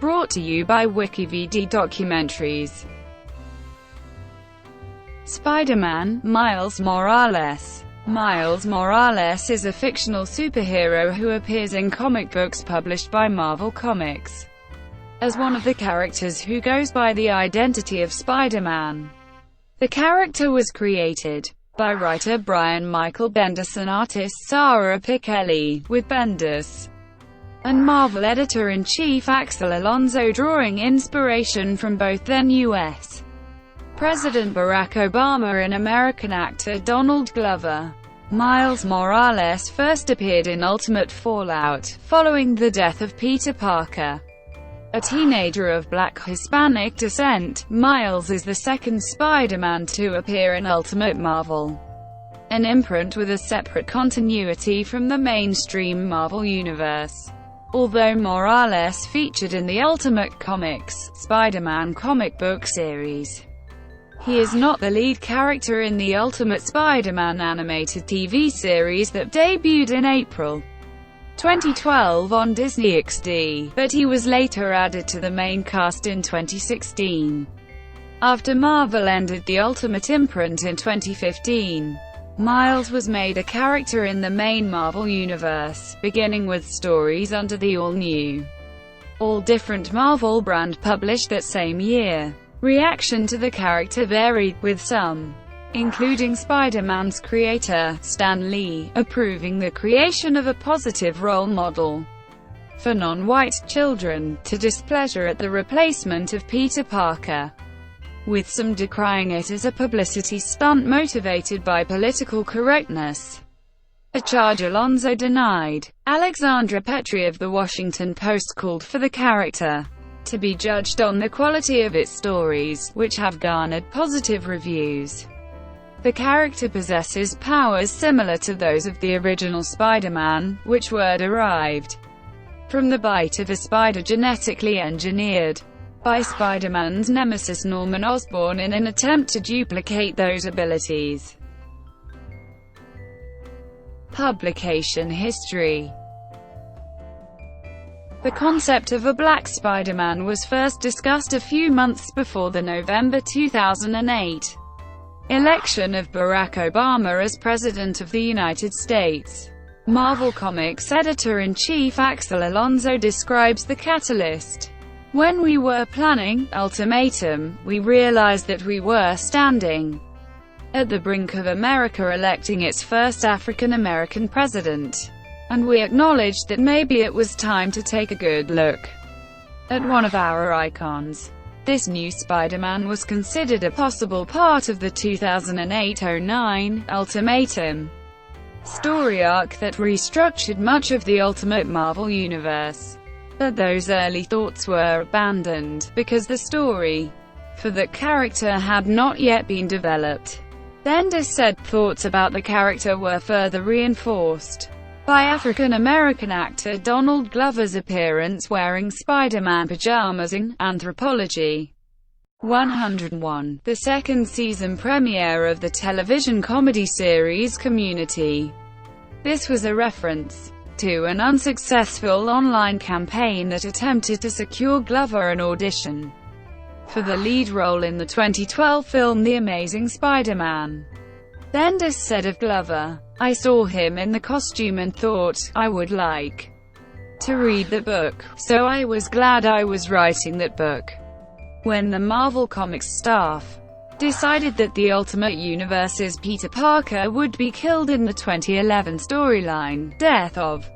Brought to you by WikiVidi Documentaries. Spider-Man, Miles Morales. Miles Morales is a fictional superhero who appears in comic books published by Marvel Comics as one of the characters who goes by the identity of Spider-Man. The character was created by writer Brian Michael Bendis and artist Sara Pichelli, with Bendis and Marvel editor-in-chief Axel Alonso drawing inspiration from both then U.S. President Barack Obama and American actor Donald Glover. Miles Morales first appeared in Ultimate Fallout, following the death of Peter Parker. A teenager of Black Hispanic descent, Miles is the second Spider-Man to appear in Ultimate Marvel, an imprint with a separate continuity from the mainstream Marvel Universe. Although Morales featured in the Ultimate Comics, Spider-Man comic book series, he is not the lead character in the Ultimate Spider-Man animated TV series that debuted in April 2012 on Disney XD, but he was later added to the main cast in 2016. After Marvel ended the Ultimate imprint in 2015, Miles was made a character in the main Marvel Universe, beginning with stories under the all-new, all-different Marvel brand published that same year. Reaction to the character varied, with some, including Spider-Man's creator, Stan Lee, approving the creation of a positive role model for non-white children, to displeasure at the replacement of Peter Parker, with some decrying it as a publicity stunt motivated by political correctness, a charge Alonso denied. Alexandra Petri of The Washington Post called for the character to be judged on the quality of its stories, which have garnered positive reviews. The character possesses powers similar to those of the original Spider-Man, which were derived from the bite of a spider genetically engineered by Spider-Man's nemesis Norman Osborn in an attempt to duplicate those abilities. Publication history. The concept of a Black Spider-Man was first discussed a few months before the November 2008 election of Barack Obama as President of the United States. Marvel Comics editor-in-chief Axel Alonso describes the catalyst. "When we were planning Ultimatum, we realized that we were standing at the brink of America electing its first African-American president, and we acknowledged that maybe it was time to take a good look at one of our icons." This new Spider-Man was considered a possible part of the 2008-09 Ultimatum story arc that restructured much of the Ultimate Marvel Universe. But those early thoughts were abandoned, because the story for that character had not yet been developed. Bendis said thoughts about the character were further reinforced by African-American actor Donald Glover's appearance wearing Spider-Man pajamas in Anthropology 101, the second season premiere of the television comedy series Community. This was a reference to an unsuccessful online campaign that attempted to secure Glover an audition for the lead role in the 2012 film The Amazing Spider-Man. Bendis said of Glover, "I saw him in the costume and thought, I would like to read the book, so I was glad I was writing that book." When the Marvel Comics staff decided that the Ultimate Universe's Peter Parker would be killed in the 2011 storyline, Death of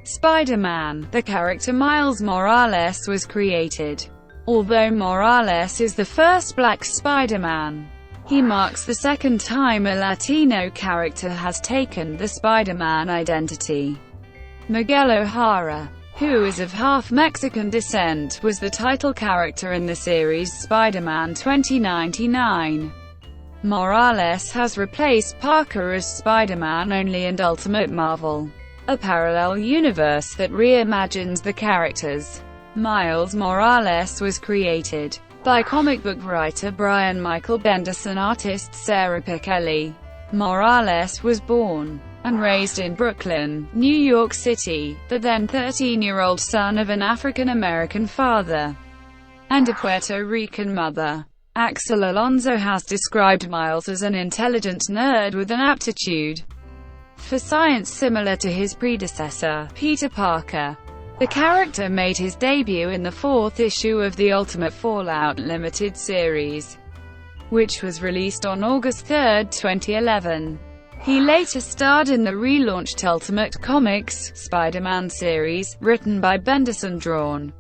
Spider-Man, the character Miles Morales was created. Although Morales is the first Black Spider-Man, he marks the second time a Latino character has taken the Spider-Man identity. Miguel O'Hara, who is of half Mexican descent, was the title character in the series Spider-Man 2099. Morales has replaced Parker as Spider-Man only in Ultimate Marvel, a parallel universe that reimagines the characters. Miles Morales was created by comic book writer Brian Michael Bendis and artist Sara Pichelli. Morales was born and raised in Brooklyn, New York City, the then 13-year-old son of an African-American father and a Puerto Rican mother. Axel Alonso has described Miles as an intelligent nerd with an aptitude for science similar to his predecessor, Peter Parker. The character made his debut in the 4th issue of the Ultimate Fallout Limited series, which was released on August 3, 2011. He later starred in the relaunched Ultimate Comics Spider-Man series, written by Bendis and drawn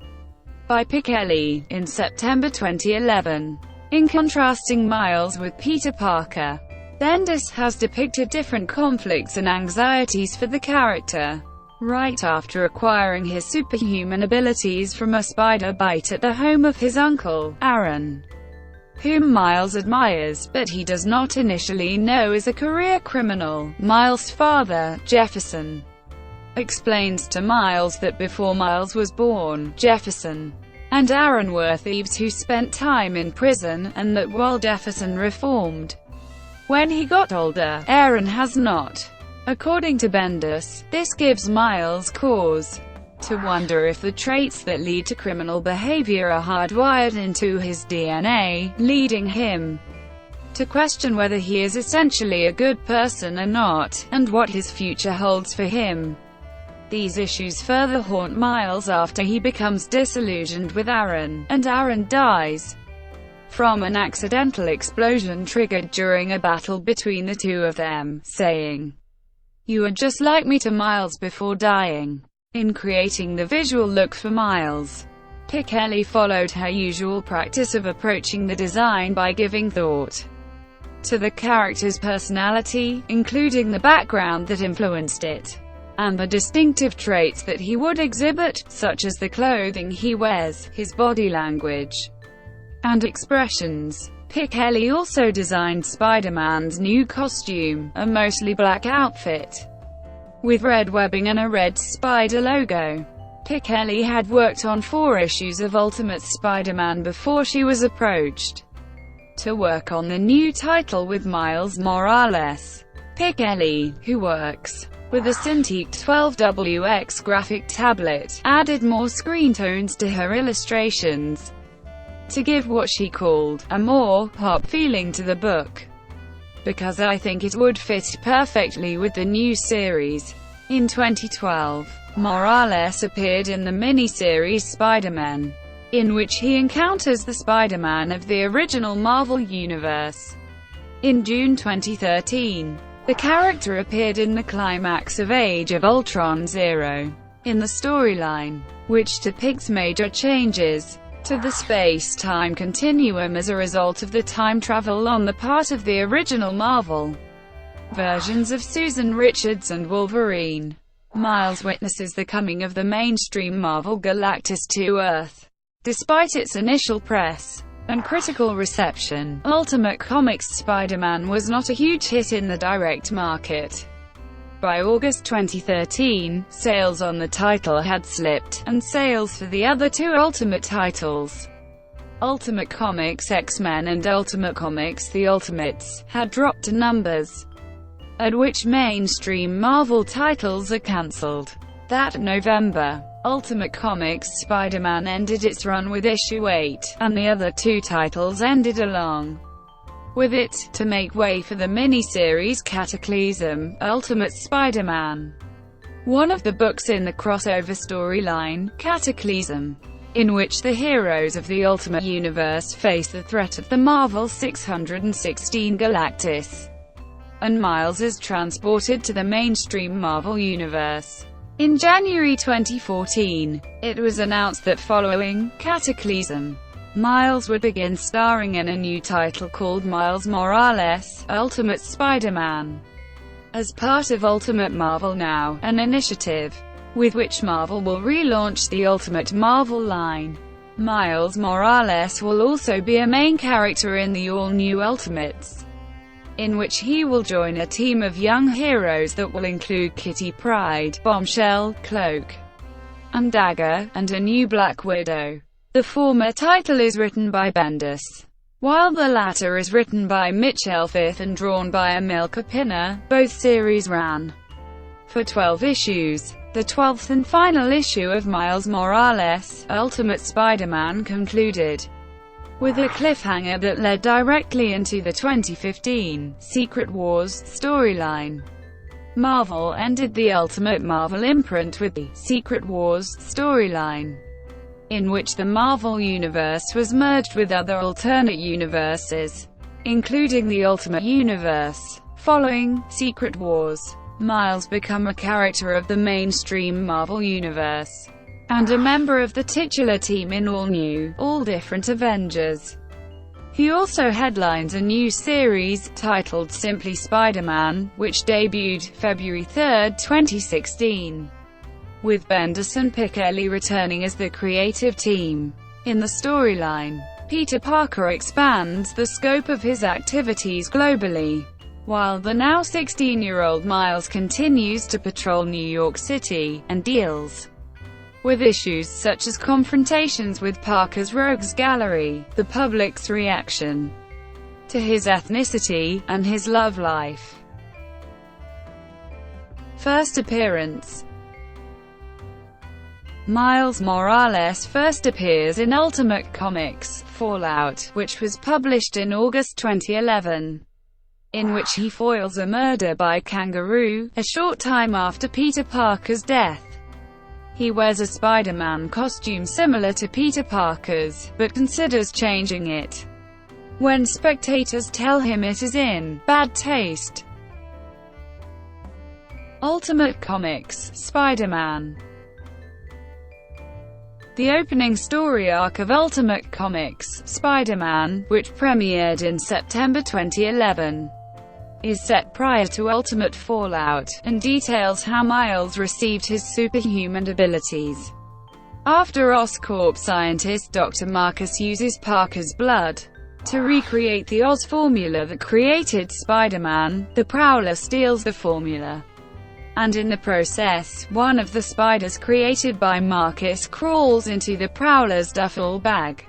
by Pichelli, in September 2011. In contrasting Miles with Peter Parker, Bendis has depicted different conflicts and anxieties for the character. Right after acquiring his superhuman abilities from a spider bite at the home of his uncle, Aaron, whom Miles admires, but he does not initially know is a career criminal, Miles' father, Jefferson, explains to Miles that before Miles was born, Jefferson and Aaron were thieves who spent time in prison, and that while Jefferson reformed when he got older, Aaron has not. According to Bendis, this gives Miles cause to wonder if the traits that lead to criminal behavior are hardwired into his DNA, leading him to question whether he is essentially a good person or not, and what his future holds for him. These issues further haunt Miles after he becomes disillusioned with Aaron, and Aaron dies from an accidental explosion triggered during a battle between the two of them, saying, "You are just like me" to Miles before dying. In creating the visual look for Miles, Pichelli followed her usual practice of approaching the design by giving thought to the character's personality, including the background that influenced it, and the distinctive traits that he would exhibit, such as the clothing he wears, his body language, and expressions. Pichelli also designed Spider-Man's new costume, a mostly black outfit with red webbing and a red spider logo. Pichelli had worked on 4 issues of Ultimate Spider-Man before she was approached to work on the new title with Miles Morales. Pichelli, who works with a Cintiq 12WX graphic tablet, added more screen tones to her illustrations to give what she called a more pop feeling to the book, because I think it would fit perfectly with the new series. In 2012, Morales appeared in the miniseries Spider-Man, in which he encounters the Spider-Man of the original Marvel Universe. In June 2013, the character appeared in the climax of Age of Ultron Zero, in the storyline, which depicts major changes to the space-time continuum as a result of the time travel on the part of the original Marvel versions of Susan Richards and Wolverine. Miles witnesses the coming of the mainstream Marvel Galactus to Earth. Despite its initial press and critical reception, Ultimate Comics Spider-Man was not a huge hit in the direct market. By August 2013, sales on the title had slipped, and sales for the other 2 Ultimate titles, Ultimate Comics X-Men and Ultimate Comics The Ultimates, had dropped to numbers at which mainstream Marvel titles are cancelled. That November, Ultimate Comics Spider-Man ended its run with issue 8, and the other 2 titles ended along with it, to make way for the miniseries Cataclysm, Ultimate Spider-Man, one of the books in the crossover storyline, Cataclysm, in which the heroes of the Ultimate Universe face the threat of the Marvel 616 Galactus, and Miles is transported to the mainstream Marvel Universe. In January 2014, it was announced that following Cataclysm, Miles would begin starring in a new title called Miles Morales, Ultimate Spider-Man, as part of Ultimate Marvel Now, an initiative with which Marvel will relaunch the Ultimate Marvel line. Miles Morales will also be a main character in the all-new Ultimates, in which he will join a team of young heroes that will include Kitty Pryde, Bombshell, Cloak and Dagger, and a new Black Widow. The former title is written by Bendis, while the latter is written by Mitch Elfith and drawn by Emil Kapina. Both series ran for 12 issues. The 12th and final issue of Miles Morales' Ultimate Spider-Man concluded with a cliffhanger that led directly into the 2015 Secret Wars storyline. Marvel ended the Ultimate Marvel imprint with the Secret Wars storyline, in which the Marvel Universe was merged with other alternate universes, including the Ultimate Universe. Following Secret Wars, Miles became a character of the mainstream Marvel Universe, and a member of the titular team in all new, all different Avengers. He also headlines a new series, titled simply Spider-Man, which debuted February 3, 2016, with Bendis and Pichelli returning as the creative team. In the storyline, Peter Parker expands the scope of his activities globally, while the now 16-year-old Miles continues to patrol New York City, and deals with issues such as confrontations with Parker's Rogues Gallery, the public's reaction to his ethnicity, and his love life. First appearance. Miles Morales first appears in Ultimate Comics Fallout, which was published in August 2011. In which he foils a murder by Kangaroo, a short time after Peter Parker's death. He wears a Spider-Man costume similar to Peter Parker's, but considers changing it when spectators tell him it is in bad taste. Ultimate Comics Spider-Man. The opening story arc of Ultimate Comics Spider-Man, which premiered in September 2011, is set prior to Ultimate Fallout, and details how Miles received his superhuman abilities. After Oscorp scientist Dr. Marcus uses Parker's blood to recreate the Oz formula that created Spider-Man, the Prowler steals the formula, and in the process, one of the spiders created by Marcus crawls into the Prowler's duffel bag.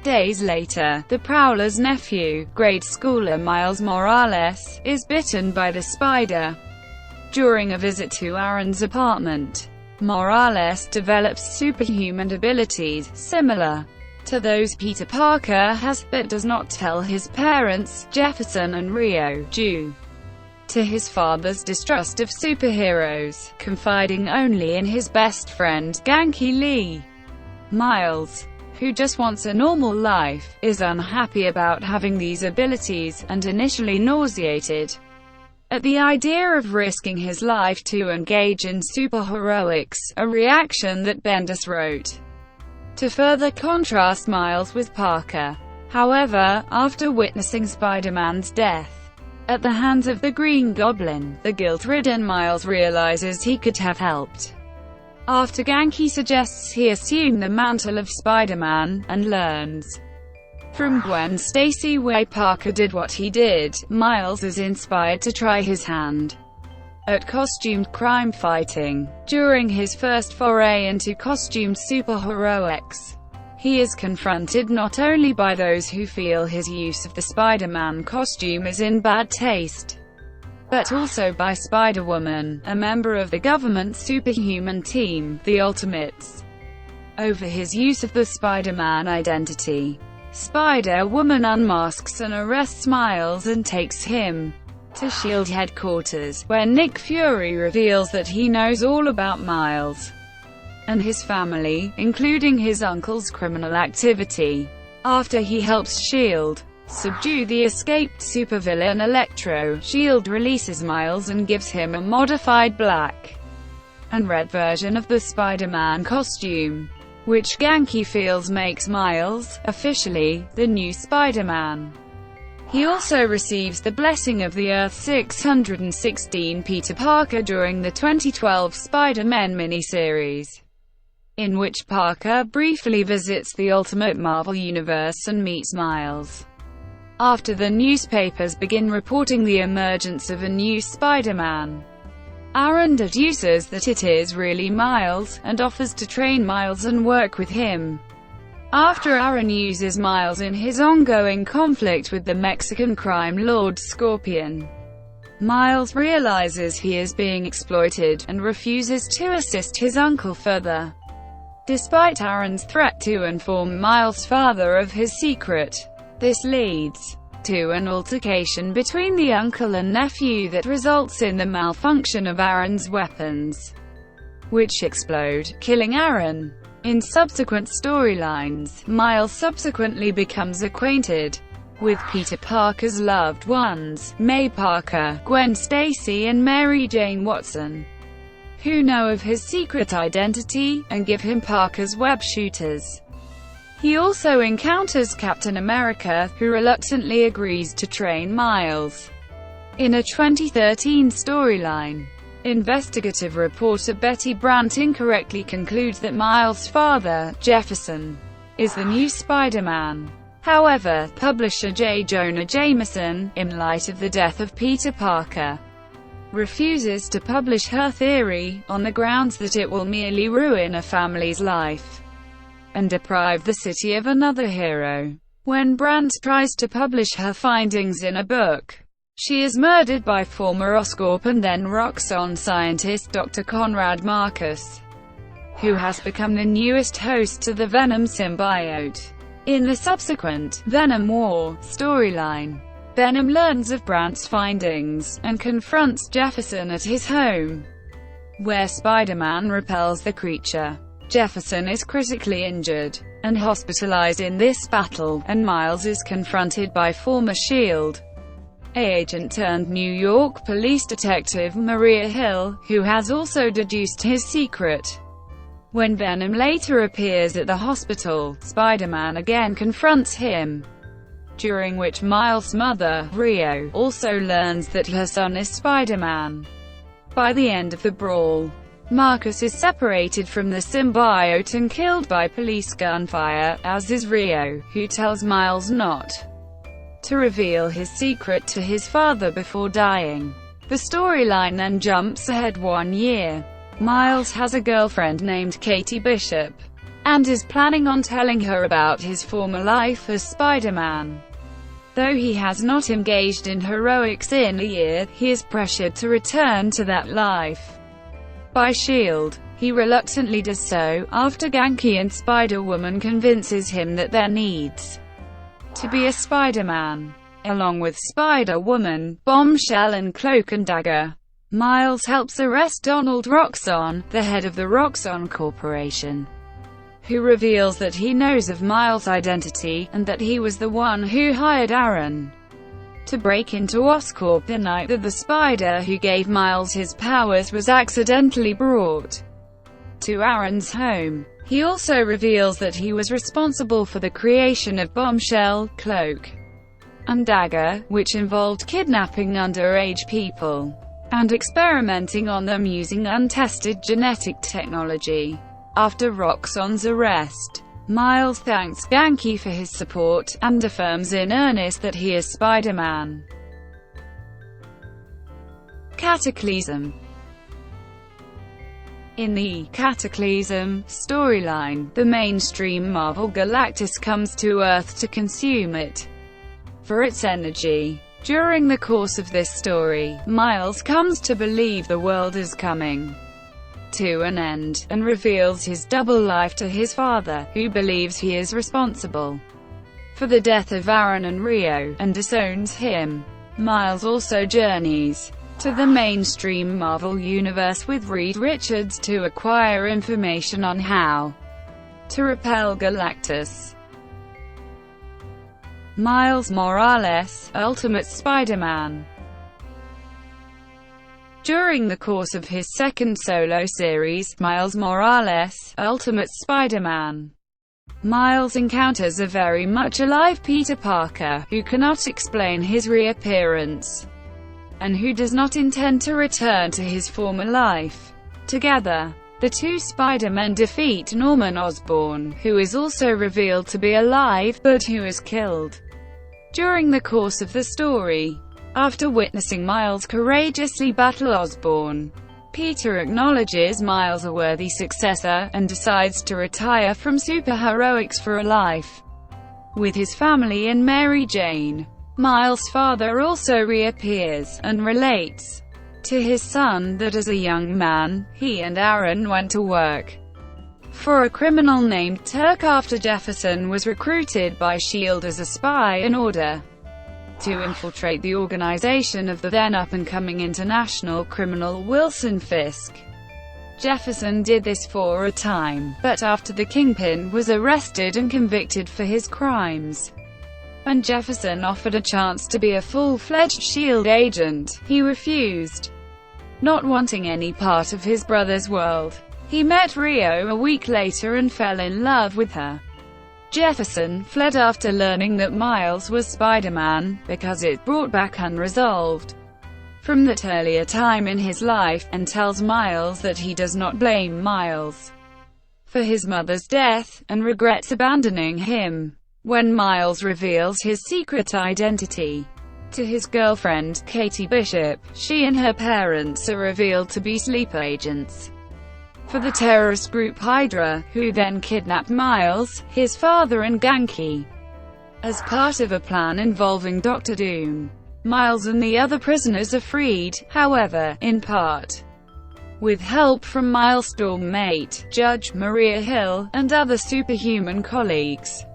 Days later, the Prowler's nephew, grade schooler Miles Morales, is bitten by the spider. During a visit to Aaron's apartment, Morales develops superhuman abilities, similar to those Peter Parker has, but does not tell his parents, Jefferson and Rio, due to his father's distrust of superheroes, confiding only in his best friend, Ganke Lee. Miles, who just wants a normal life, is unhappy about having these abilities, and initially nauseated at the idea of risking his life to engage in superheroics, a reaction that Bendis wrote to further contrast Miles with Parker. However, after witnessing Spider-Man's death at the hands of the Green Goblin, the guilt-ridden Miles realizes he could have helped. After Ganke suggests he assume the mantle of Spider-Man, and learns from Gwen Stacy why Parker did what he did, Miles is inspired to try his hand at costumed crime fighting. During his first foray into costumed superheroics, he is confronted not only by those who feel his use of the Spider-Man costume is in bad taste, but also by Spider-Woman, a member of the government superhuman team, the Ultimates, over his use of the Spider-Man identity. Spider-Woman unmasks and arrests Miles and takes him to S.H.I.E.L.D. headquarters, where Nick Fury reveals that he knows all about Miles and his family, including his uncle's criminal activity. After he helps S.H.I.E.L.D. subdue the escaped supervillain Electro, S.H.I.E.L.D. releases Miles and gives him a modified black and red version of the Spider-Man costume, which Ganke feels makes Miles, officially, the new Spider-Man. He also receives the blessing of the Earth-616 Peter Parker during the 2012 Spider-Man miniseries, in which Parker briefly visits the Ultimate Marvel Universe and meets Miles. After the newspapers begin reporting the emergence of a new Spider-Man, Aaron deduces that it is really Miles, and offers to train Miles and work with him. After Aaron uses Miles in his ongoing conflict with the Mexican crime lord Scorpion, Miles realizes he is being exploited, and refuses to assist his uncle further, despite Aaron's threat to inform Miles' father of his secret. This leads to an altercation between the uncle and nephew that results in the malfunction of Aaron's weapons, which explode, killing Aaron. In subsequent storylines, Miles subsequently becomes acquainted with Peter Parker's loved ones, May Parker, Gwen Stacy and Mary Jane Watson, who know of his secret identity, and give him Parker's web shooters. He also encounters Captain America, who reluctantly agrees to train Miles. In a 2013 storyline, investigative reporter Betty Brant incorrectly concludes that Miles' father, Jefferson, is the new Spider-Man. However, publisher J. Jonah Jameson, in light of the death of Peter Parker, refuses to publish her theory, on the grounds that it will merely ruin a family's life and deprive the city of another hero. When Brant tries to publish her findings in a book, she is murdered by former Oscorp and then Roxxon scientist Dr. Conrad Marcus, who has become the newest host to the Venom symbiote. In the subsequent Venom War storyline, Venom learns of Brant's findings, and confronts Jefferson at his home, where Spider-Man repels the creature. Jefferson is critically injured and hospitalized in this battle, and Miles is confronted by former S.H.I.E.L.D. agent turned New York police detective Maria Hill, who has also deduced his secret. When Venom later appears at the hospital, Spider-Man again confronts him, during which Miles' mother, Rio, also learns that her son is Spider-Man. By the end of the brawl, Marcus is separated from the symbiote and killed by police gunfire, as is Rio, who tells Miles not to reveal his secret to his father before dying. The storyline then jumps ahead 1 year. Miles has a girlfriend named Katie Bishop, and is planning on telling her about his former life as Spider-Man. Though he has not engaged in heroics in a year, he is pressured to return to that life by S.H.I.E.L.D. He reluctantly does so, after Ganke and Spider-Woman convinces him that there needs to be a Spider-Man, along with Spider-Woman, Bombshell and Cloak and Dagger. Miles helps arrest Donald Roxxon, the head of the Roxxon Corporation, who reveals that he knows of Miles' identity, and that he was the one who hired Aaron to break into Oscorp the night that the spider who gave Miles his powers was accidentally brought to Aaron's home. He also reveals that he was responsible for the creation of Bombshell, Cloak, and Dagger, which involved kidnapping underage people and experimenting on them using untested genetic technology. After Roxxon's arrest, Miles thanks Ganke for his support, and affirms in earnest that he is Spider-Man. Cataclysm. In the Cataclysm storyline, the mainstream Marvel Galactus comes to Earth to consume it for its energy. During the course of this story, Miles comes to believe the world is coming to an end, and reveals his double life to his father, who believes he is responsible for the death of Aaron and Rio, and disowns him. Miles also journeys to the mainstream Marvel universe with Reed Richards to acquire information on how to repel Galactus. Miles Morales, Ultimate Spider-Man. During the course of his second solo series, Miles Morales, Ultimate Spider-Man, Miles encounters a very much alive Peter Parker, who cannot explain his reappearance, and who does not intend to return to his former life. Together, the two Spider-Men defeat Norman Osborn, who is also revealed to be alive, but who is killed during the course of the story. After witnessing Miles courageously battle Osborn, Peter acknowledges Miles a worthy successor, and decides to retire from superheroics for a life with his family and Mary Jane. Miles' father also reappears, and relates to his son that as a young man, he and Aaron went to work for a criminal named Turk after Jefferson was recruited by SHIELD as a spy in order to infiltrate the organization of the then up-and-coming international criminal Wilson Fisk. Jefferson did this for a time, but after the Kingpin was arrested and convicted for his crimes, and Jefferson offered a chance to be a full-fledged SHIELD agent, he refused, not wanting any part of his brother's world. He met Rio a week later and fell in love with her. Jefferson fled after learning that Miles was Spider-Man, because it brought back unresolved from that earlier time in his life, and tells Miles that he does not blame Miles for his mother's death, and regrets abandoning him. When Miles reveals his secret identity to his girlfriend, Katie Bishop, she and her parents are revealed to be sleeper agents for the terrorist group Hydra, who then kidnap Miles, his father and Ganke, as part of a plan involving Dr. Doom. Miles and the other prisoners are freed, however, in part with help from Miles' dorm mate, Judge Maria Hill, and other superhuman colleagues.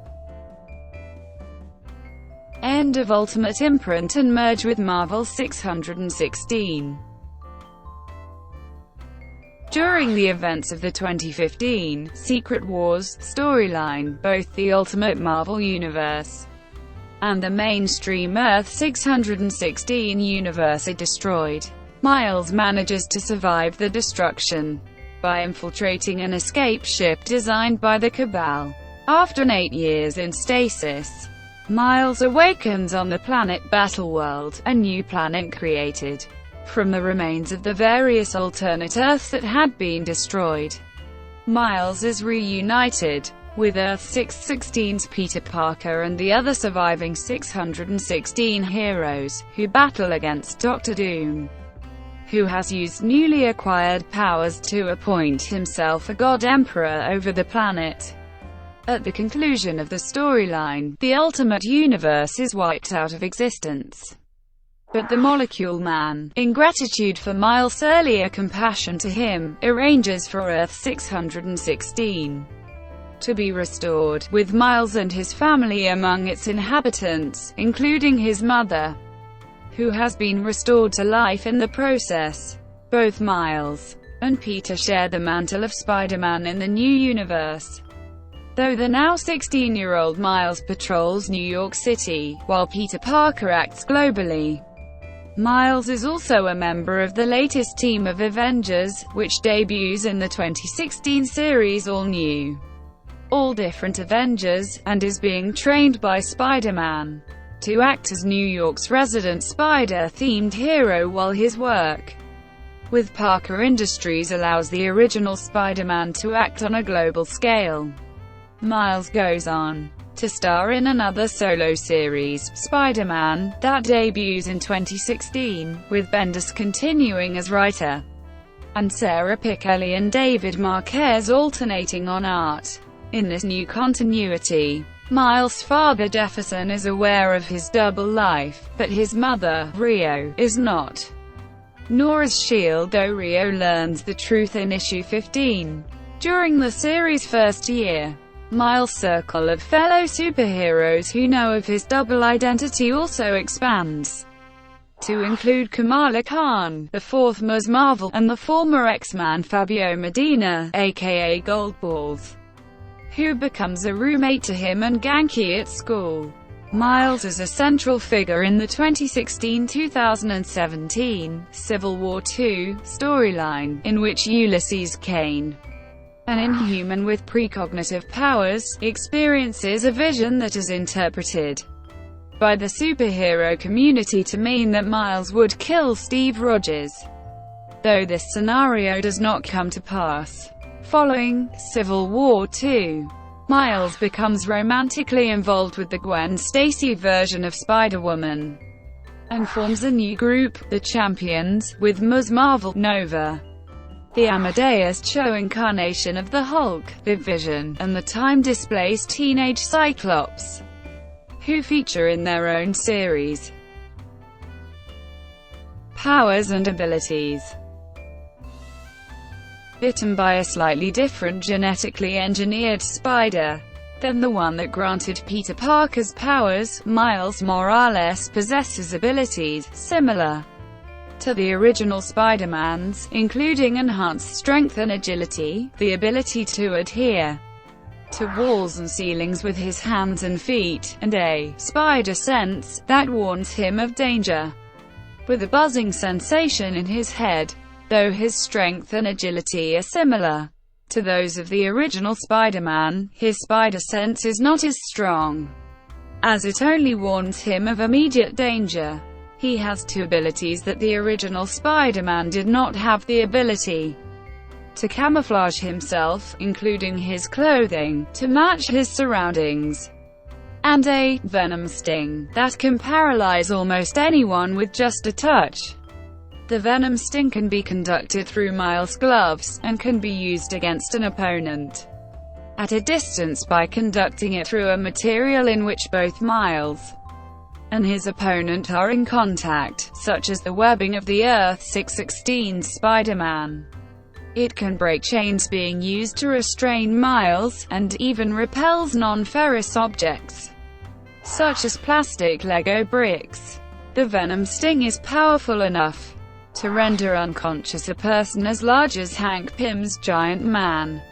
End of Ultimate Imprint and merge with Marvel 616. During the events of the 2015 Secret Wars storyline, both the Ultimate Marvel Universe and the mainstream Earth 616 universe are destroyed. Miles manages to survive the destruction by infiltrating an escape ship designed by the Cabal. After 8 years in stasis, Miles awakens on the planet Battleworld, a new planet created from the remains of the various alternate Earths that had been destroyed. Miles is reunited with Earth 616's Peter Parker and the other surviving 616 heroes, who battle against Dr. Doom, who has used newly acquired powers to appoint himself a God Emperor over the planet. At the conclusion of the storyline, the Ultimate Universe is wiped out of existence. But the Molecule Man, in gratitude for Miles' earlier compassion to him, arranges for Earth 616 to be restored, with Miles and his family among its inhabitants, including his mother, who has been restored to life in the process. Both Miles and Peter share the mantle of Spider-Man in the new universe. Though the now 16-year-old Miles patrols New York City, while Peter Parker acts globally. Miles is also a member of the latest team of Avengers, which debuts in the 2016 series All New, All Different Avengers, and is being trained by Spider-Man to act as New York's resident spider-themed hero while his work with Parker Industries allows the original Spider-Man to act on a global scale. Miles goes on to star in another solo series, Spider-Man, that debuts in 2016, with Bendis continuing as writer, and Sarah Pichelli and David Marquez alternating on art. In this new continuity, Miles' father Jefferson is aware of his double life, but his mother, Rio, is not. Nor is SHIELD, though Rio learns the truth in issue 15. During the series' first year, Miles' circle of fellow superheroes who know of his double identity also expands to include Kamala Khan, the fourth Ms. Marvel, and the former X-Man Fabio Medina, aka Goldballs, who becomes a roommate to him and Ganke at school. Miles is a central figure in the 2016-2017 Civil War II storyline, in which Ulysses Kane, an Inhuman with precognitive powers, experiences a vision that is interpreted by the superhero community to mean that Miles would kill Steve Rogers, though this scenario does not come to pass. Following Civil War II, Miles becomes romantically involved with the Gwen Stacy version of Spider-Woman, and forms a new group, the Champions, with Ms. Marvel, Nova, the Amadeus Cho incarnation of the Hulk, Vision, and the time-displaced teenage Cyclops, who feature in their own series. Powers and abilities. Bitten by a slightly different genetically engineered spider than the one that granted Peter Parker's powers, Miles Morales possesses abilities similar to the original Spider-Man's, including enhanced strength and agility, the ability to adhere to walls and ceilings with his hands and feet, and a spider sense that warns him of danger with a buzzing sensation in his head. Though his strength and agility are similar to those of the original Spider-Man, his spider sense is not as strong, as it only warns him of immediate danger. He has two abilities that the original Spider-Man did not have: the ability to camouflage himself, including his clothing, to match his surroundings, and a venom sting that can paralyze almost anyone with just a touch. The venom sting can be conducted through Miles' gloves, and can be used against an opponent at a distance by conducting it through a material in which both Miles and his opponent are in contact, such as the webbing of the Earth 616's Spider-Man. It can break chains being used to restrain Miles, and even repels non-ferrous objects, such as plastic Lego bricks. The venom sting is powerful enough to render unconscious a person as large as Hank Pym's Giant Man.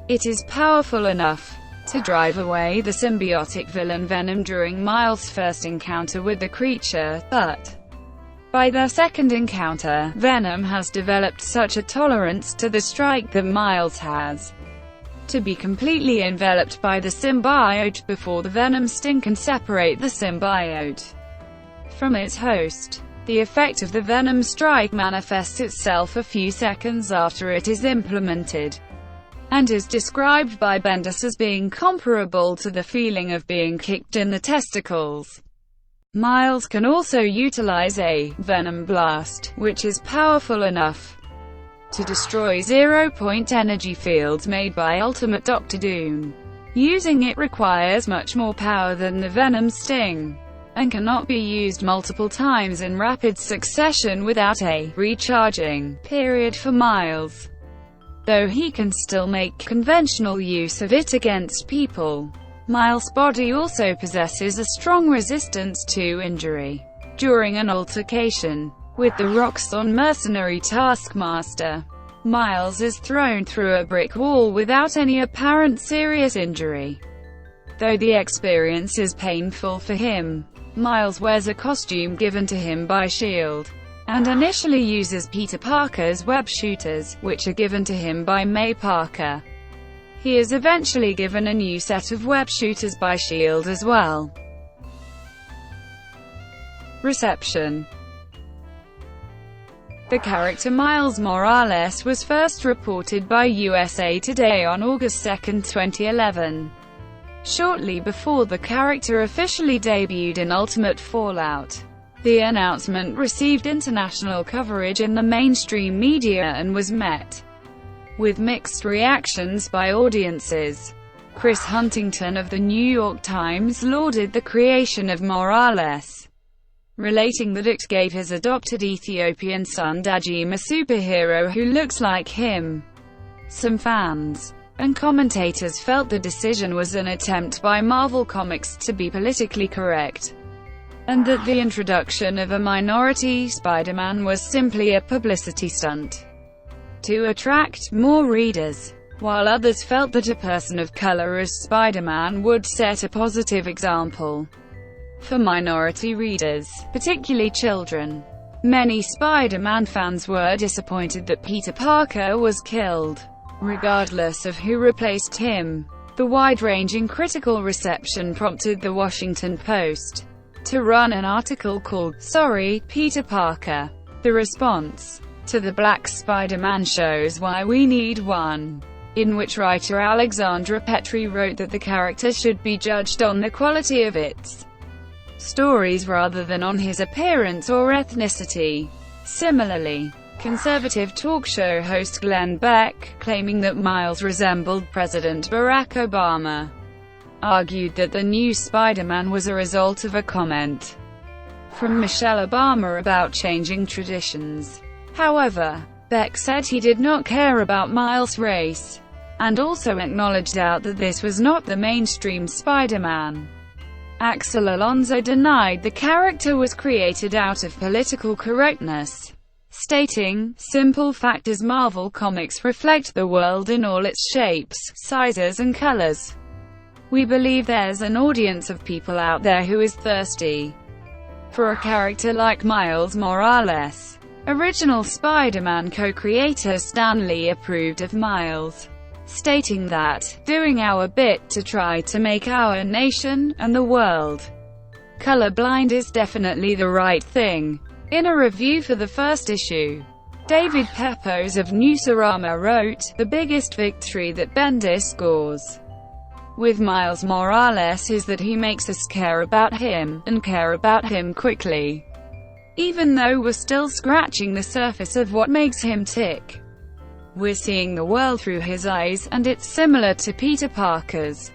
It is powerful enough to drive away the symbiotic villain Venom during Miles' first encounter with the creature, but by their second encounter, Venom has developed such a tolerance to the strike that Miles has to be completely enveloped by the symbiote before the venom sting can separate the symbiote from its host. The effect of the venom strike manifests itself a few seconds after it is implemented, and is described by Bendis as being comparable to the feeling of being kicked in the testicles. Miles can also utilize a venom blast, which is powerful enough to destroy zero-point energy fields made by Ultimate Doctor Doom. Using it requires much more power than the venom sting, and cannot be used multiple times in rapid succession without a recharging period for Miles, though he can still make conventional use of it against people. Miles' body also possesses a strong resistance to injury. During an altercation with the Roxxon mercenary Taskmaster, Miles is thrown through a brick wall without any apparent serious injury. Though the experience is painful for him, Miles wears a costume given to him by S.H.I.E.L.D., and initially uses Peter Parker's web shooters, which are given to him by May Parker. He is eventually given a new set of web shooters by S.H.I.E.L.D. as well. Reception. The character Miles Morales was first reported by USA Today on August 2, 2011. Shortly before the character officially debuted in Ultimate Fallout. The announcement received international coverage in the mainstream media and was met with mixed reactions by audiences. Chris Huntington of the New York Times lauded the creation of Morales, relating that it gave his adopted Ethiopian son Dajim a superhero who looks like him. Some fans and commentators felt the decision was an attempt by Marvel Comics to be politically correct, and that the introduction of a minority Spider-Man was simply a publicity stunt to attract more readers, while others felt that a person of color as Spider-Man would set a positive example for minority readers, particularly children. Many Spider-Man fans were disappointed that Peter Parker was killed, regardless of who replaced him. The wide-ranging critical reception prompted The Washington Post to run an article called, "Sorry, Peter Parker." The response to the Black Spider-Man shows why we need one, in which writer Alexandra Petri wrote that the character should be judged on the quality of its stories rather than on his appearance or ethnicity. Similarly, conservative talk show host Glenn Beck, claiming that Miles resembled President Barack Obama, argued that the new Spider-Man was a result of a comment from Michelle Obama about changing traditions. However, Beck said he did not care about Miles' race, and also acknowledged that this was not the mainstream Spider-Man. Axel Alonso denied the character was created out of political correctness, stating, "Simple fact is Marvel Comics reflect the world in all its shapes, sizes and colors. We believe there's an audience of people out there who is thirsty for a character like Miles Morales." Original Spider-Man co-creator Stan Lee approved of Miles, stating that, "Doing our bit to try to make our nation, and the world, colorblind is definitely the right thing." In a review for the first issue, David Pepose of Newsarama wrote, "The biggest victory that Bendis scores with Miles Morales is that he makes us care about him, and care about him quickly. Even though we're still scratching the surface of what makes him tick. We're seeing the world through his eyes, and it's similar to Peter Parker's,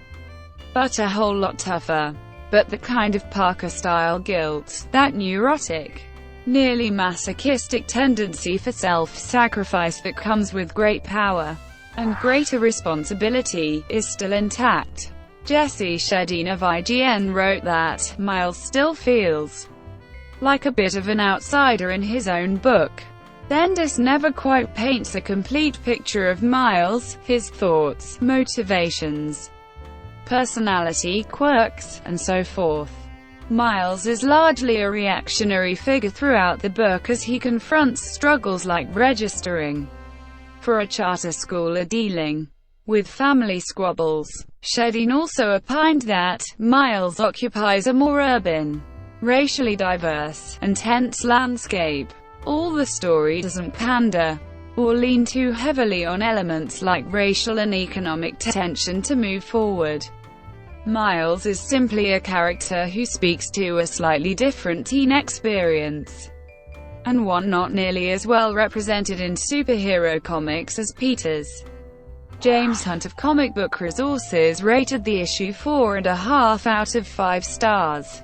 but a whole lot tougher. But the kind of Parker-style guilt, that neurotic, nearly masochistic tendency for self-sacrifice that comes with great power and greater responsibility, is still intact." Jesse Shedin of IGN wrote that, "Miles still feels like a bit of an outsider in his own book. Bendis never quite paints a complete picture of Miles, his thoughts, motivations, personality, quirks, and so forth. Miles is largely a reactionary figure throughout the book as he confronts struggles like registering for a charter school or dealing with family squabbles." Shedin also opined that, "Miles occupies a more urban, racially diverse, and tense landscape. All the story doesn't pander or lean too heavily on elements like racial and economic tension to move forward. Miles is simply a character who speaks to a slightly different teen experience, and one not nearly as well represented in superhero comics as Peter's." James Hunt of Comic Book Resources rated the issue 4.5 out of 5 stars.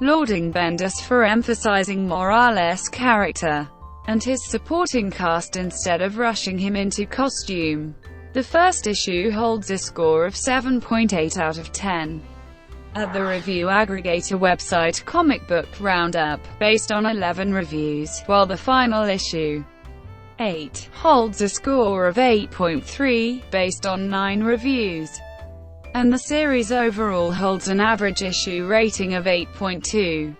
Lauding Bendis for emphasizing Morales' character and his supporting cast instead of rushing him into costume. The first issue holds a score of 7.8 out of 10 at the review aggregator website Comic Book Roundup, based on 11 reviews, while the final issue 8 holds a score of 8.3, based on 9 reviews. And the series overall holds an average issue rating of 8.2.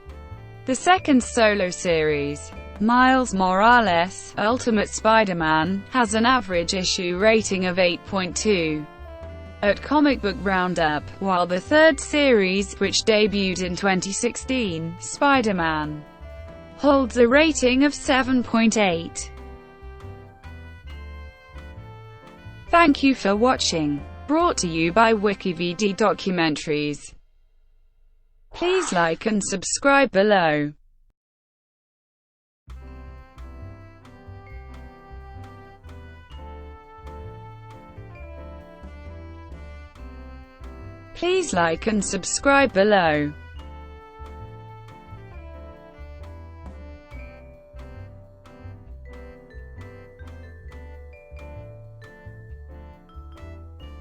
The second solo series, Miles Morales, Ultimate Spider-Man, has an average issue rating of 8.2 at Comic Book Roundup, while the third series, which debuted in 2016, Spider-Man, holds a rating of 7.8. Thank you for watching. Brought to you by WikiVidi Documentaries. Please like and subscribe below. Please like and subscribe below.